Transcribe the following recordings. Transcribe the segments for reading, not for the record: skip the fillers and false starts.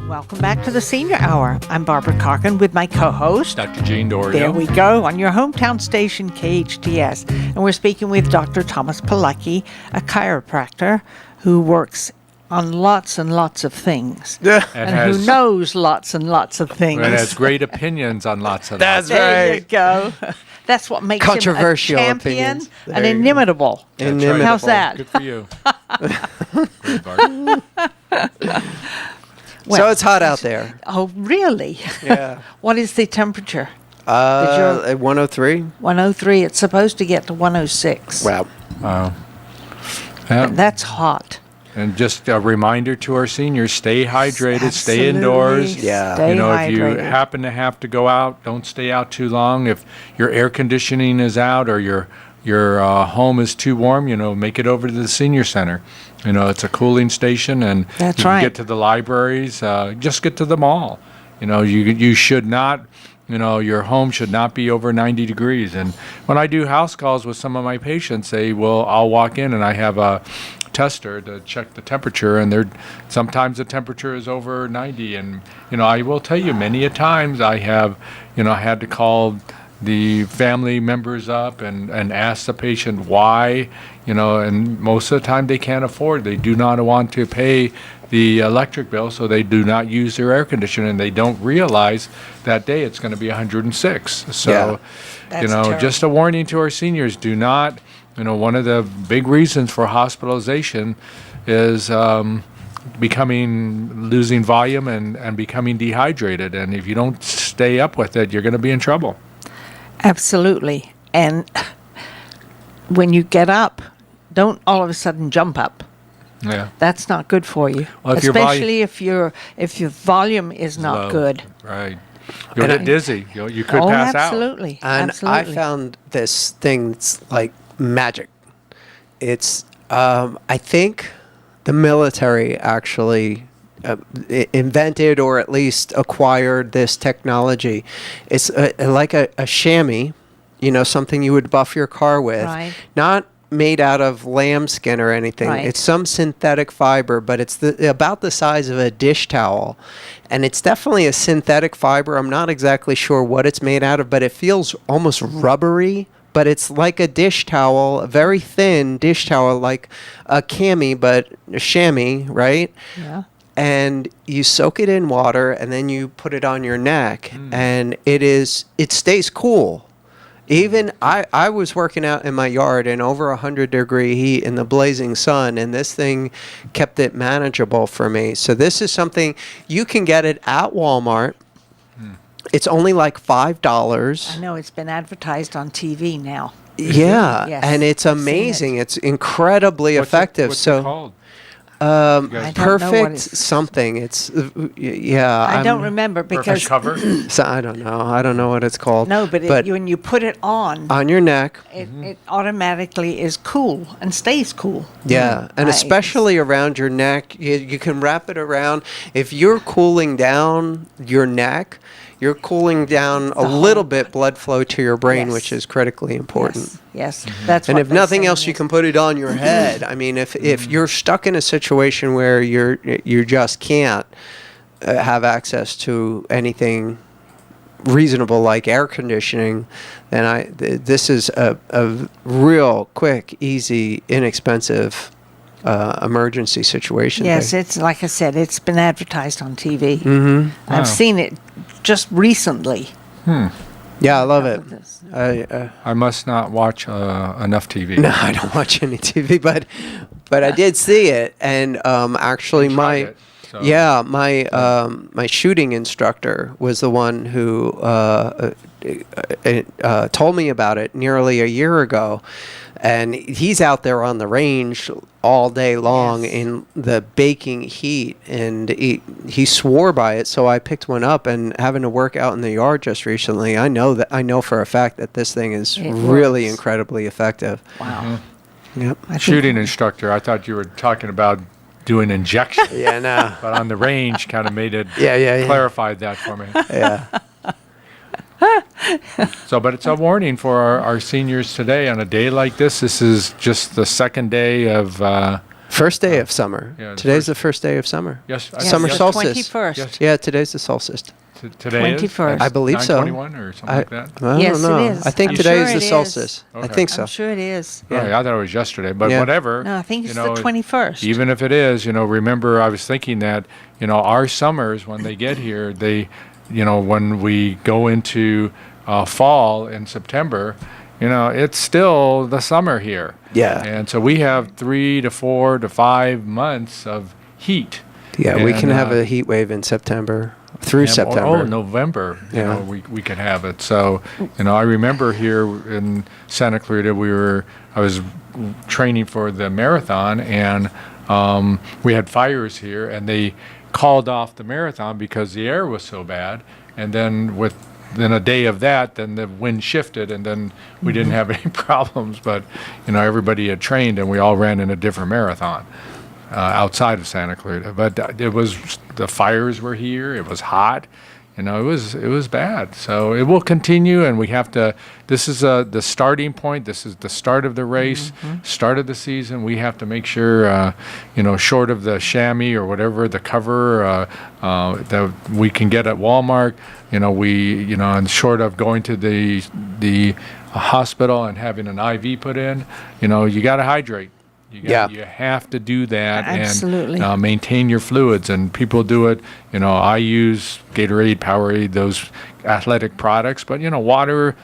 Welcome back to the Senior Hour. I'm Barbara Cochran with my co-host, Dr. Gene Dorio. There we go, on your hometown station, KHTS. And we're speaking with Dr. Thomas Polucki, a chiropractor who works on lots and lots of things. And who knows lots and lots of things. And has great opinions on lots of That's things. There you right. go. That's what makes Controversial him a champion opinions. and There you go. inimitable. That's right. How's that? Good for you. Great, Bart. Well, So it's hot out there. Oh, really? Yeah. What is the temperature? At 103. 103. It's supposed to get to 106. Wow. Yeah. That's hot. And just a reminder to our seniors, stay hydrated, stay Absolutely. indoors. Yeah. Stay If you hydrated. happen to have to go out, don't stay out too long. If your air conditioning is out or your home is too warm, make it over to the senior center. It's a cooling station, and That's you can right. get to the libraries. Just get to the mall. You should not. Your home should not be over 90 degrees. And when I do house calls with some of my patients, I'll walk in and I have a tester to check the temperature, and sometimes the temperature is over 90. And I will tell you, many a times I have, had to call the family members up and ask the patient why, and most of the time they can't afford. They do not want to pay the electric bill, so they do not use their air conditioner, and they don't realize that day it's going to be 106. So, Yeah. That's terrible. just a warning to our seniors: do not. One of the big reasons for hospitalization is losing volume and becoming dehydrated. And if you don't stay up with it, you're going to be in trouble. Absolutely. And when you get up, don't all of a sudden jump up. Yeah. That's not good for you. Well, if your Especially if your volume is not Low. good. Right. You'll And get dizzy. You could Oh, pass absolutely. And Absolutely. I found this thing that's like magic. It's, I think the military actually invented or at least acquired this technology. It's like a chamois, something you would buff your car with. Right. Not made out of lambskin or anything. Right. It's some synthetic fiber, but it's about the size of a dish towel. And it's definitely a synthetic fiber. I'm not exactly sure what it's made out of, but it feels almost rubbery. But it's like a dish towel, a very thin dish towel, like a cami, but a chamois, right? Yeah. And you soak it in water, and then you put it on your neck, and it stays cool. Even I was working out in my yard in over 100-degree heat in the blazing sun, and this thing kept it manageable for me. So this is something you can get it at Walmart. It's only like $5. I know it's been advertised on TV now. Yeah, Yes, and it's I've seen amazing. It's incredibly effective. What's so it called? I don't know what perfect it's- something. It's yeah. I don't remember because Perfect cover. So I don't know. I don't know what it's called. no, but when you put it on, on your neck. it automatically is cool and stays cool. Yeah, and I- especially around your neck, you can wrap it around. If you're cooling down your neck, you're cooling down a little bit blood flow to your brain, Yes. which is critically important. Yes, that's And what if they're nothing saying else, you is- can put it on your head. I mean, if you're stuck in a situation where you just can't have access to anything reasonable like air conditioning, then this is a real quick, easy, inexpensive emergency situation. Yes, thing. it's like I said, it's been advertised on TV. Mm-hmm. Wow. I've seen it just recently. Yeah, I love it. With this. I must not watch enough TV. No, I don't watch any TV, but I did see it, and actually You tried it, so- my shooting instructor was the one who told me about it nearly a year ago, and he's out there on the range all day long Yes. in the baking heat, and he swore by it. So I picked one up, and having to work out in the yard just recently, I know for a fact that this thing is It really works. incredibly effective. Wow. Yep. I think- Shooting instructor. I thought you were talking about doing injections, Yeah. No. but on the range kind of made it Yeah. clarified that for me. Yeah. So, but it's a warning for our seniors today on a day like this. This is just the second day of First day of summer. yeah, the Today's first- the first day of summer. Yes, I- Summer yes, solstice. 21st. Yes. Yeah, today's the solstice. Today is 21st. I believe so. 9/21 or something like that. I Yes, don't it know. is. I think I'm today sure is the it is. solstice. I Okay. think so. I'm sure it is. Yeah. Oh, yeah, I thought it was yesterday, but Yeah. whatever. No, I think it's you know, the 21st. Even if it is, remember I was thinking that, our summers when they get here, when we go into fall in September, it's still the summer here. Yeah. And so we have 3 to 4 to 5 months of heat. Yeah, we can And, have a heat wave in September through Yeah, September. November, Yeah. we could have it. So, I remember here in Santa Clarita, I was training for the marathon, and we had fires here, and they called off the marathon because the air was so bad. And then within a day of that, then the wind shifted, and then we didn't have any problems. But, everybody had trained, and we all ran in a different marathon. Outside of Santa Clarita, but the fires were here. It was hot, it was bad. So it will continue, and we have to. This is the starting point. This is the start of the race, start of the season. We have to make sure, short of the chamois or whatever the cover that we can get at Walmart. And short of going to the hospital and having an IV put in, you got to hydrate. You have to do that. Absolutely. And maintain your fluids. And people do it. I use Gatorade, Powerade, those athletic products. But,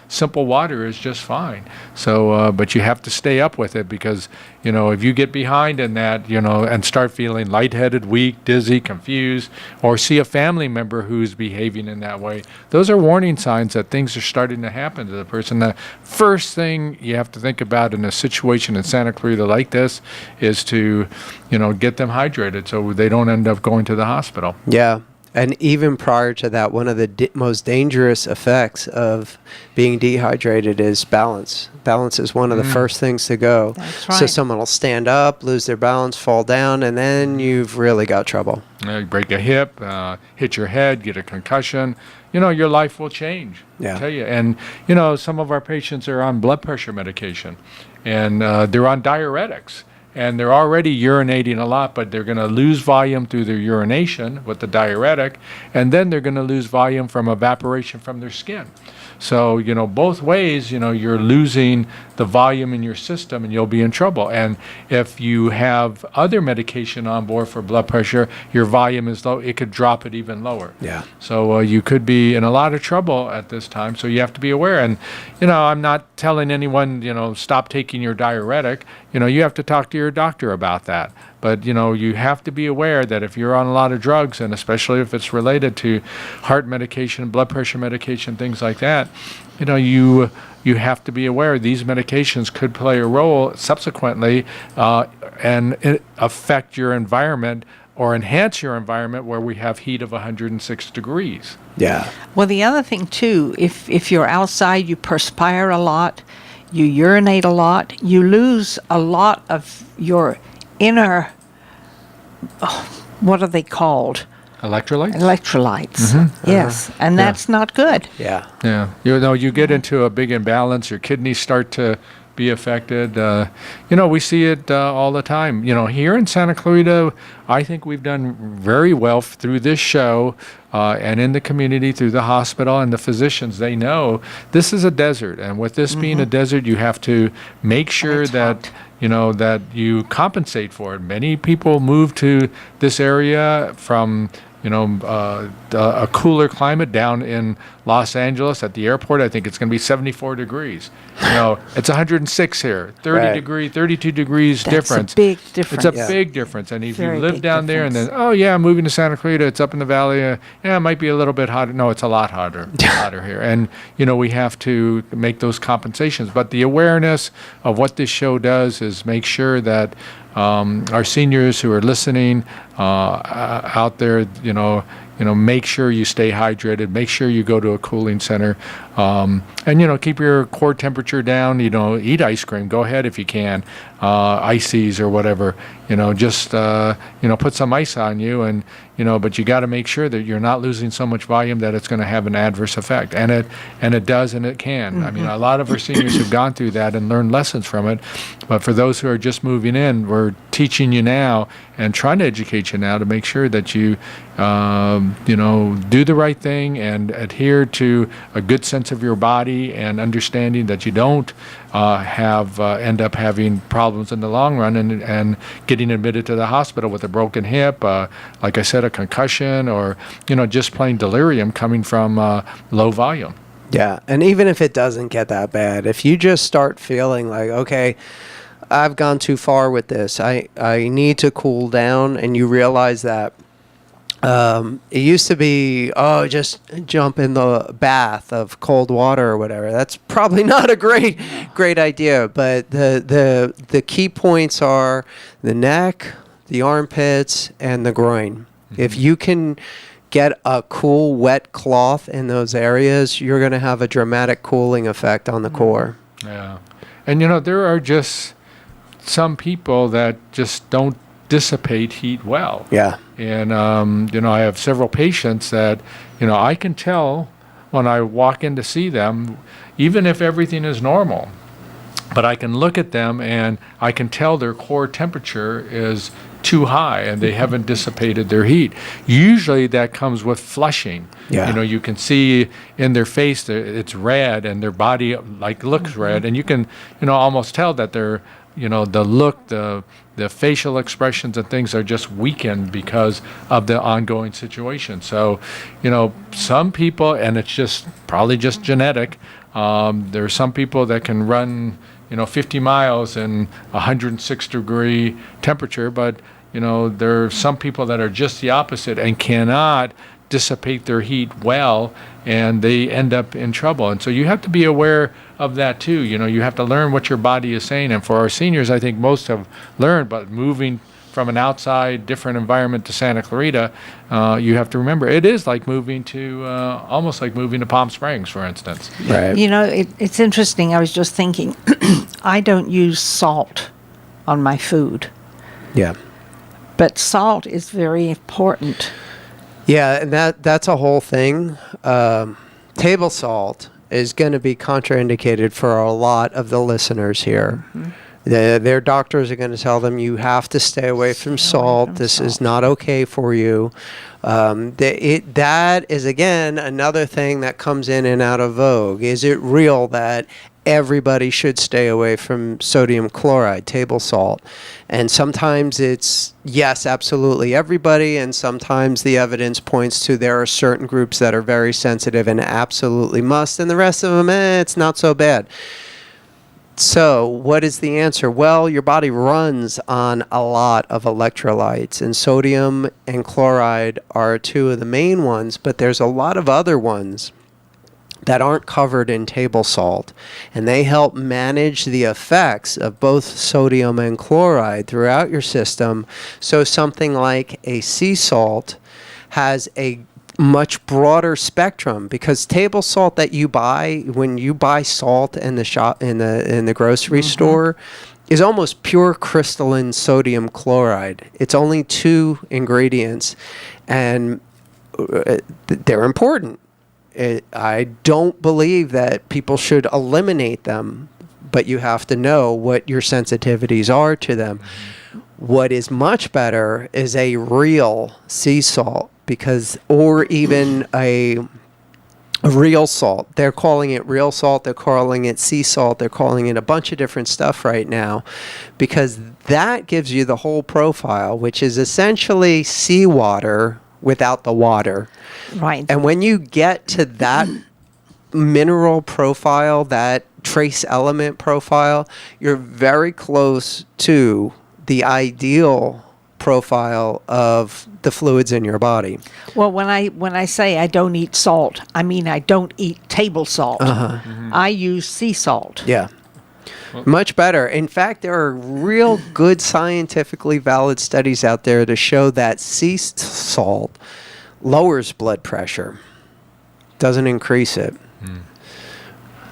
simple water is just fine. So, but you have to stay up with it because, if you get behind in that, and start feeling lightheaded, weak, dizzy, confused, or see a family member who's behaving in that way, those are warning signs that things are starting to happen to the person. The first thing you have to think about in a situation in Santa Clarita like this is to, get them hydrated so they don't end up going to the hospital. Yeah. And even prior to that, one of the most dangerous effects of being dehydrated is balance. Balance is one of the first things to go. That's So right. someone will stand up, lose their balance, fall down, and then you've really got trouble. You break a hip, hit your head, get a concussion, your life will change. Yeah. I tell you. And, some of our patients are on blood pressure medication, and they're on diuretics. And they're already urinating a lot, but they're going to lose volume through their urination with the diuretic, and then they're going to lose volume from evaporation from their skin. So, both ways, you're losing the volume in your system and you'll be in trouble. And if you have other medication on board for blood pressure, your volume is low, it could drop it even lower. Yeah. So you could be in a lot of trouble at this time. So you have to be aware. And, I'm not telling anyone, stop taking your diuretic. You have to talk to your doctor about that. But, you have to be aware that if you're on a lot of drugs, and especially if it's related to heart medication, blood pressure medication, things like that, you have to be aware these medications could play a role subsequently and affect your environment or enhance your environment where we have heat of 106 degrees. Yeah. Well, the other thing too, if you're outside, you perspire a lot, you urinate a lot, you lose a lot of your inner, what are they called? Electrolytes? Electrolytes. Yes, and that's not good. Yeah. Yeah. You get into a big imbalance, your kidneys start to be affected. We see it all the time. Here in Santa Clarita, I think we've done very well through this show and in the community through the hospital and the physicians. They know this is a desert. And with this being a desert, you have to make sure that that you compensate for it. Many people move to this area from a cooler climate down in Los Angeles at the airport. I think it's going to be 74 degrees. It's 106 here, 32 degrees That's difference. a big difference. It's a big difference. And if Very you live big down there and then, difference. I'm moving to Santa Clarita, it's up in the valley. It might be a little bit hotter. No, it's a lot hotter here. And, we have to make those compensations. But the awareness of what this show does is make sure that our seniors who are listening out there, make sure you stay hydrated. Make sure you go to a cooling center, and keep your core temperature down. Eat ice cream. Go ahead if you can. ices or whatever, just put some ice on you, and but you got to make sure that you're not losing so much volume that it's going to have an adverse effect, and it does, and it can. I mean, a lot of our seniors have gone through that and learned lessons from it, but for those who are just moving in, we're teaching you now and trying to educate you now to make sure that you do the right thing and adhere to a good sense of your body, and understanding that you don't end up having problems in the long run, and getting admitted to the hospital with a broken hip, like I said, a concussion, or just plain delirium coming from low volume. Yeah, and even if it doesn't get that bad, if you just start feeling like, okay, I've gone too far with this, I need to cool down, and you realize that it used to be, just jump in the bath of cold water or whatever. That's probably not a great idea, but the key points are the neck, the armpits, and the groin. Mm-hmm. If you can get a cool, wet cloth in those areas, you're going to have a dramatic cooling effect on the core. Yeah. And, there are just some people that just don't dissipate heat well. Yeah. And, I have several patients that, I can tell when I walk in to see them, even if everything is normal, but I can look at them and I can tell their core temperature is too high and they haven't dissipated their heat. Usually that comes with flushing. Yeah. You can see in their face that it's red, and their body looks red, and you can, almost tell that they're, the look, the facial expressions and things are just weakened because of the ongoing situation. So, some people, and it's just probably just genetic, there are some people that can run, 50 miles in 106 degree temperature, but, there are some people that are just the opposite and cannot dissipate their heat well, and they end up in trouble. And so you have to be aware of that too. You have to learn what your body is saying. And for our seniors, I think most have learned, but moving from an outside, different environment to Santa Clarita, you have to remember it is like moving to, almost like moving to Palm Springs, for instance. Right. It's interesting. I was just thinking, I don't use salt on my food. Yeah. But salt is very important. Yeah, and that's a whole thing. Table salt is going to be contraindicated for a lot of the listeners here. Mm-hmm. Their doctors are going to tell them you have to stay away from salt. This is not okay for you. That is, again, another thing that comes in and out of vogue. Is it real that everybody should stay away from sodium chloride, table salt? And sometimes it's, yes, absolutely everybody, and sometimes the evidence points to there are certain groups that are very sensitive and absolutely must, and the rest of them, it's not so bad. So what is the answer? Well, your body runs on a lot of electrolytes, and sodium and chloride are two of the main ones, but there's a lot of other ones that aren't covered in table salt, and they help manage the effects of both sodium and chloride throughout your system. So something like a sea salt has a much broader spectrum, because table salt that you buy, when you buy salt in the shop, in the grocery store, is almost pure crystalline sodium chloride. It's only 2 ingredients, and they're important. I don't believe that people should eliminate them, but you have to know what your sensitivities are to them. What is much better is a real sea salt, or even a real salt. They're calling it real salt, they're calling it sea salt, they're calling it a bunch of different stuff right now, because that gives you the whole profile, which is essentially seawater without the water. Right. And when you get to that mineral profile, that trace element profile, you're very close to the ideal profile of the fluids in your body. Well, when I say I don't eat salt, I mean I don't eat table salt. I use sea salt. Yeah. Much better. In fact, there are real good scientifically valid studies out there to show that sea salt lowers blood pressure, doesn't increase it.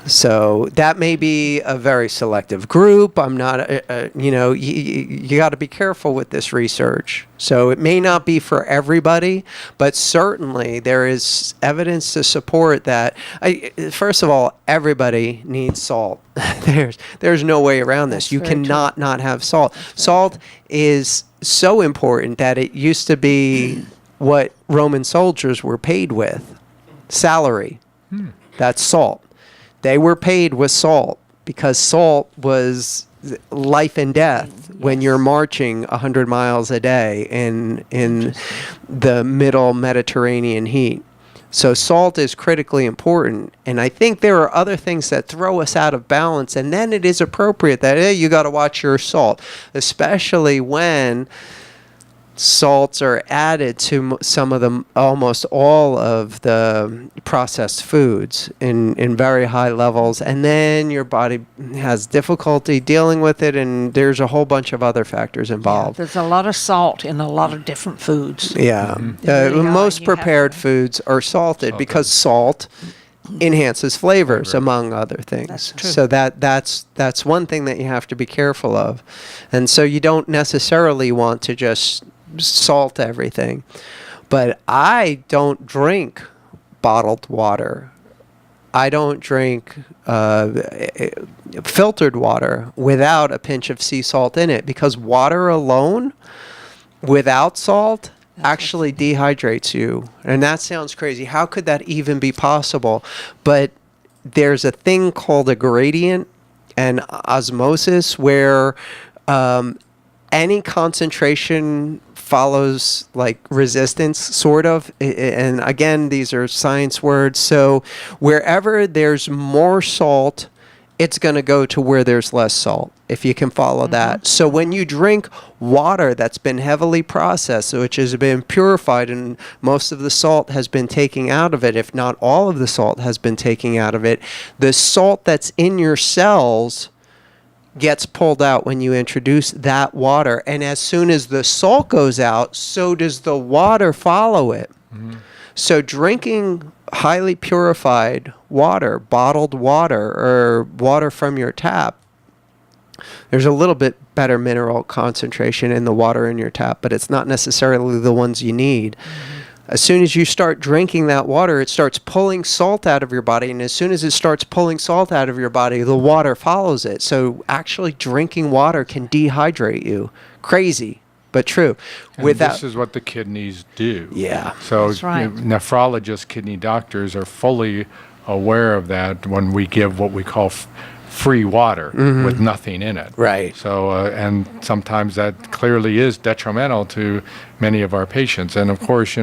So that may be a very selective group. I'm not, you got to be careful with this research. So it may not be for everybody, but certainly there is evidence to support that. First of all, everybody needs salt. There's no way around this. That's You very cannot not have salt. Salt is so important that it used to be what Roman soldiers were paid with. Salary. That's salt. They were paid with salt because salt was life and death when you're marching 100 miles a day in the middle Mediterranean heat. So salt is critically important. And I think there are other things that throw us out of balance. And then it is appropriate that, hey, you got to watch your salt, especially when salts are added to some of them, almost all of the processed foods in very high levels, and then your body has difficulty dealing with it, and there's a whole bunch of other factors involved. There's a lot of salt in a lot of different foods. Yeah. Really are. Most You have prepared to- foods are salted because salt enhances flavors, among other things. That's true. So that's one thing that you have to be careful of. And so you don't necessarily want to just salt everything. But I don't drink bottled water. I don't drink filtered water without a pinch of sea salt in it, because water alone without salt actually dehydrates you. And that sounds crazy. How could that even be possible? But there's a thing called a gradient and osmosis where any concentration follows like resistance, sort of. And again, these are science words. So wherever there's more salt, it's going to go to where there's less salt, if you can follow that. So when you drink water that's been heavily processed, which has been purified and most of the salt has been taken out of it, if not all of the salt has been taken out of it, the salt that's in your cells gets pulled out when you introduce that water. And as soon as the salt goes out, so does the water follow it. So drinking highly purified water, bottled water, or water from your tap, there's a little bit better mineral concentration in the water in your tap, but it's not necessarily the ones you need. As soon as you start drinking that water, it starts pulling salt out of your body. And as soon as it starts pulling salt out of your body, the water follows it. So actually drinking water can dehydrate you. Crazy, but true. And this is what the kidneys do. Yeah. So That's right. nephrologists, kidney doctors are fully aware of that when we give what we call free water with nothing in it. Right. So, and sometimes that clearly is detrimental to many of our patients. And of course,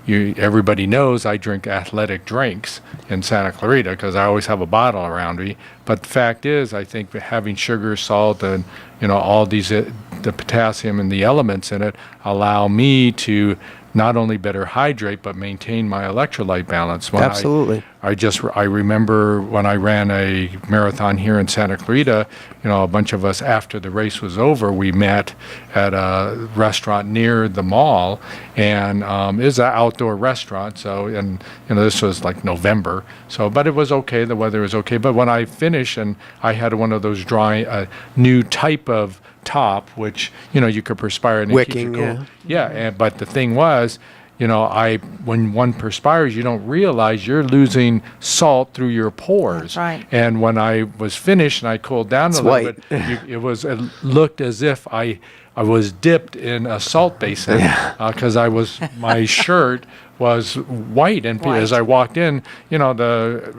everybody knows I drink athletic drinks in Santa Clarita because I always have a bottle around me. But the fact is, I think that having sugar, salt, and all these the potassium and the elements in it allow me to not only better hydrate but maintain my electrolyte balance. Absolutely. I remember when I ran a marathon here in Santa Clarita, a bunch of us after the race was over, we met at a restaurant near the mall, and it was an outdoor restaurant. So, and this was like November. So, but it was okay. The weather was okay. But when I finished, and I had one of those new type of top, which you could perspire and it keeps you Wicking, cool. But the thing was, when one perspires, you don't realize you're losing salt through your pores. That's right. And when I was finished and I cooled down a little white. bit, it looked as if I was dipped in a salt basin because my shirt was white. And as I walked in, the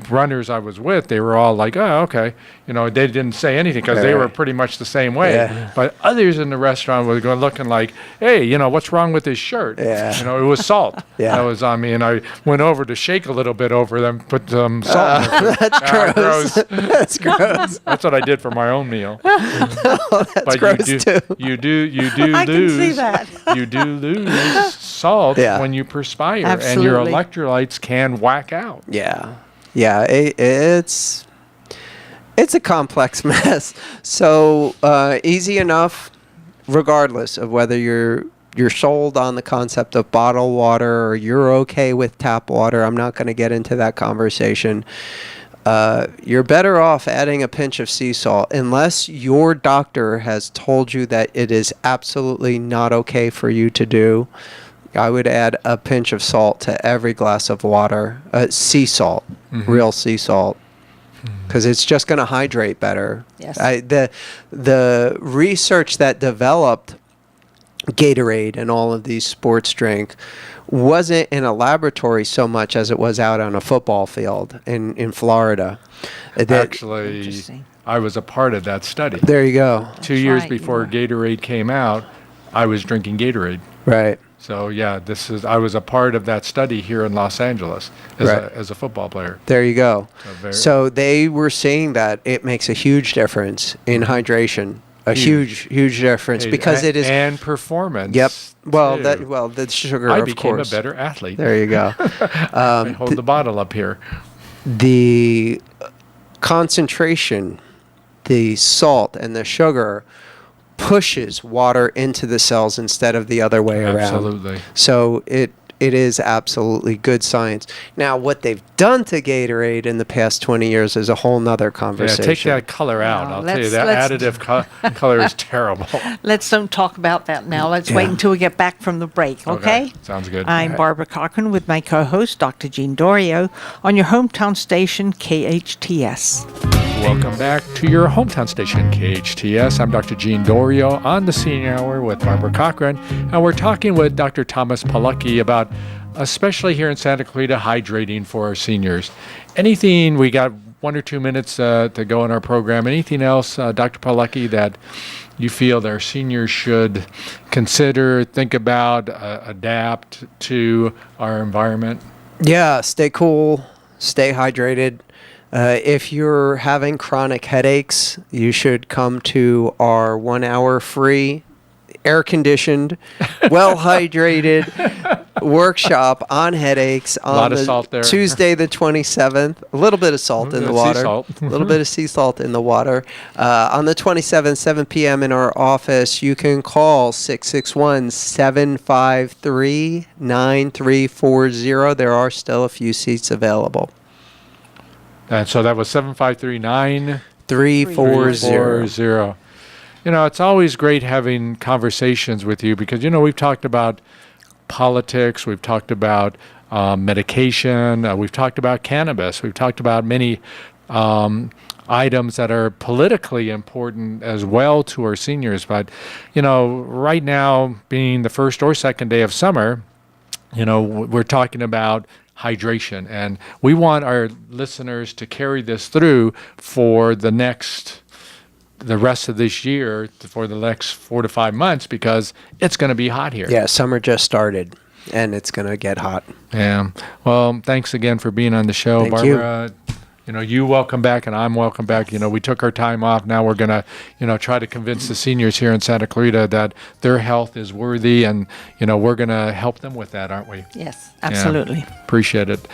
runners I was with, they were all like, oh, okay. They didn't say anything because they were pretty much the same way. Yeah. But others in the restaurant were looking like, hey, what's wrong with his shirt? Yeah. It was salt Yeah. that was on me. And I went over to shake a little bit over them, put some salt in it. That's gross. That's gross. That's what I did for my own meal. That's gross too. You do I can see lose. that. You do lose salt when you perspire, and your Absolutely. electrolytes can whack out. Yeah. It's a complex mess. So easy enough, regardless of whether you're you're sold on the concept of bottled water, or you're okay with tap water, I'm not going to get into that conversation. You're better off adding a pinch of sea salt, unless your doctor has told you that it is absolutely not okay for you to do. I would add a pinch of salt to every glass of water, sea salt, real sea salt, because it's just going to hydrate better. Yes. The research that developed Gatorade and all of these sports drink wasn't in a laboratory so much as it was out on a football field in Florida. Actually, Interesting. I was a part of that study. There you go. 2 years right, before Gatorade came out, I was drinking Gatorade. Right. So yeah, I was a part of that study here in Los Angeles as a football player. There you go. So So they were seeing that it makes a huge difference in hydration. A huge difference, because it is. And performance. Yep. Well, too. the sugar, I of became course. a better athlete. There you go. I hold the bottle up here. The concentration, the salt and the sugar pushes water into the cells instead of the other way around. Absolutely. So it is absolutely good science. Now, what they've done to Gatorade in the past 20 years is a whole nother Yeah, conversation. take that color out. No, I'll tell you, let's- that additive color is terrible. Let's don't talk about that now. Let's wait until we get back from the break, okay? Sounds good. I'm Barbara Cochran with my co-host, Dr. Jean Dorio, on your hometown station, KHTS. Welcome back to your hometown station, KHTS. I'm Dr. Jean Dorio on the Senior Hour with Barbara Cochran, and we're talking with Dr. Thomas Polucki about, especially here in Santa Clarita, hydrating for our seniors. Anything, we got 1 or 2 minutes to go in our program. Anything else, Dr. Polucki, that you feel that our seniors should consider, think about, adapt to our environment? Yeah, stay cool, stay hydrated. If you're having chronic headaches, you should come to our 1 hour free, air-conditioned, well-hydrated workshop on headaches on lot of salt there. Tuesday the 27th. A little bit of salt in the Sea water. salt. A little bit of sea salt in the water. On the 27th, 7 p.m. in our office, you can call 661-753-9340. There are still a few seats available. And so that was 753-9340. 340. You know, it's always great having conversations with you because, you know, we've talked about politics, we've talked about medication, we've talked about cannabis, we've talked about many items that are politically important as well to our seniors. But, you know, right now, being the first or second day of summer, you know, we're talking about hydration, and we want our listeners to carry this through for the rest of this year, for the next 4 to 5 months, because it's going to be hot here. Yeah, summer just started, and it's going to get hot. Yeah. Well, thanks again for being on the show, Thank you. Barbara. You know, you welcome back, and I'm welcome back. You know, we took our time off. Now we're going to, you know, try to convince the seniors here in Santa Clarita that their health is worthy, and, you know, we're going to help them with that, aren't we? Yes, absolutely. Yeah, appreciate it.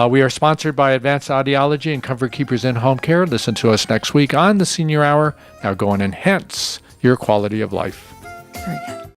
We are sponsored by Advanced Audiology and Comfort Keepers in Home Care. Listen to us next week on the Senior Hour. Now go and enhance your quality of life. Very good.